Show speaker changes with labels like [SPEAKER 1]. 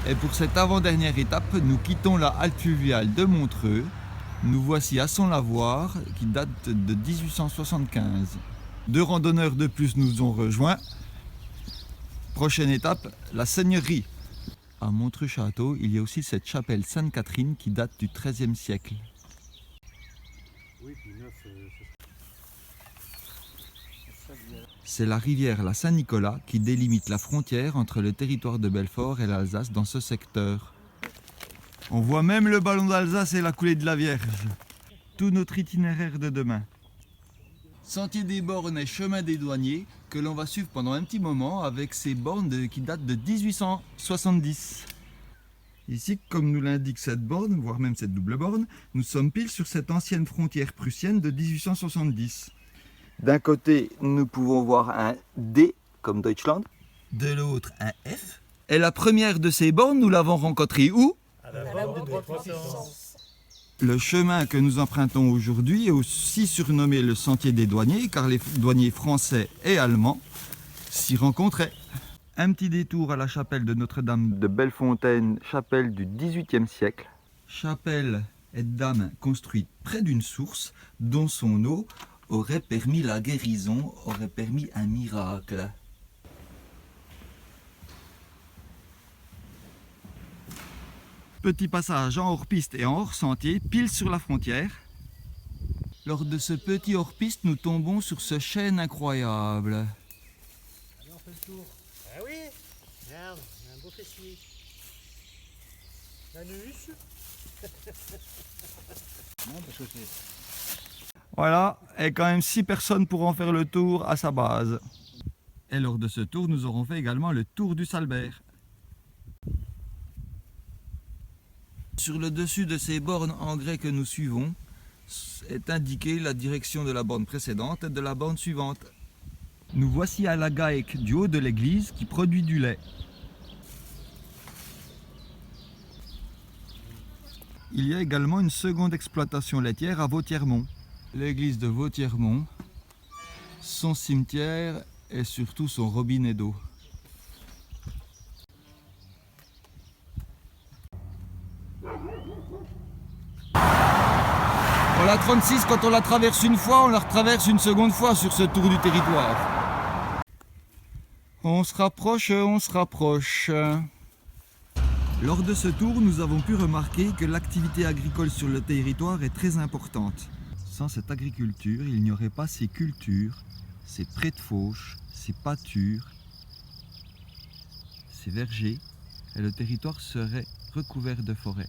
[SPEAKER 1] Et pour cette avant-dernière étape, nous quittons la halte fluviale de Montreux. Nous voici à Son-Lavoir, qui date de 1875. 2 randonneurs de plus nous ont rejoints. Prochaine étape, la Seigneurie. À Montreux-Château, il y a aussi cette chapelle Sainte-Catherine qui date du XIIIe siècle. C'est la rivière la Saint-Nicolas qui délimite la frontière entre le territoire de Belfort et l'Alsace dans ce secteur. On voit même le ballon d'Alsace et la coulée de la Vierge. Tout notre itinéraire de demain. Sentier des bornes et chemin des douaniers que l'on va suivre pendant un petit moment avec ces bornes qui datent de 1870. Ici, comme nous l'indique cette borne, voire même cette double borne, nous sommes pile sur cette ancienne frontière prussienne de 1870. D'un côté, nous pouvons voir un D, comme Deutschland. De l'autre, un F. Et la première de ces bornes, nous l'avons rencontrée où?
[SPEAKER 2] À la borne de Trois-Puissances.
[SPEAKER 1] Le chemin que nous empruntons aujourd'hui est aussi surnommé le sentier des douaniers, car les douaniers français et allemands s'y rencontraient. Un petit détour à la chapelle de Notre-Dame de Bellefontaine, chapelle du XVIIIe siècle. Chapelle et dame construite près d'une source dont son eau aurait permis la guérison, aurait permis un miracle. Petit passage en hors-piste et en hors-sentier, pile sur la frontière. Lors de ce petit hors-piste, nous tombons sur ce chêne incroyable.
[SPEAKER 2] Allez, on fait le tour. Ah oui, regarde, on a un beau fessier. L'anus. Non, parce que c'est...
[SPEAKER 1] Voilà, et quand même 6 personnes pourront faire le tour à sa base. Et lors de ce tour, nous aurons fait également le tour du Salbert. Sur le dessus de ces bornes en grès que nous suivons, est indiquée la direction de la borne précédente et de la borne suivante. Nous voici à la Gaec du haut de l'église qui produit du lait. Il y a également une seconde exploitation laitière à Vautiermont. L'église de Vautiermont, son cimetière et surtout son robinet d'eau. Pour la 36, quand on la traverse une fois, on la retraverse une seconde fois sur ce tour du territoire. On se rapproche, on se rapproche. Lors de ce tour, nous avons pu remarquer que l'activité agricole sur le territoire est très importante. Sans cette agriculture, il n'y aurait pas ces cultures, ces prés de fauche, ces pâtures, ces vergers, et le territoire serait recouvert de forêts.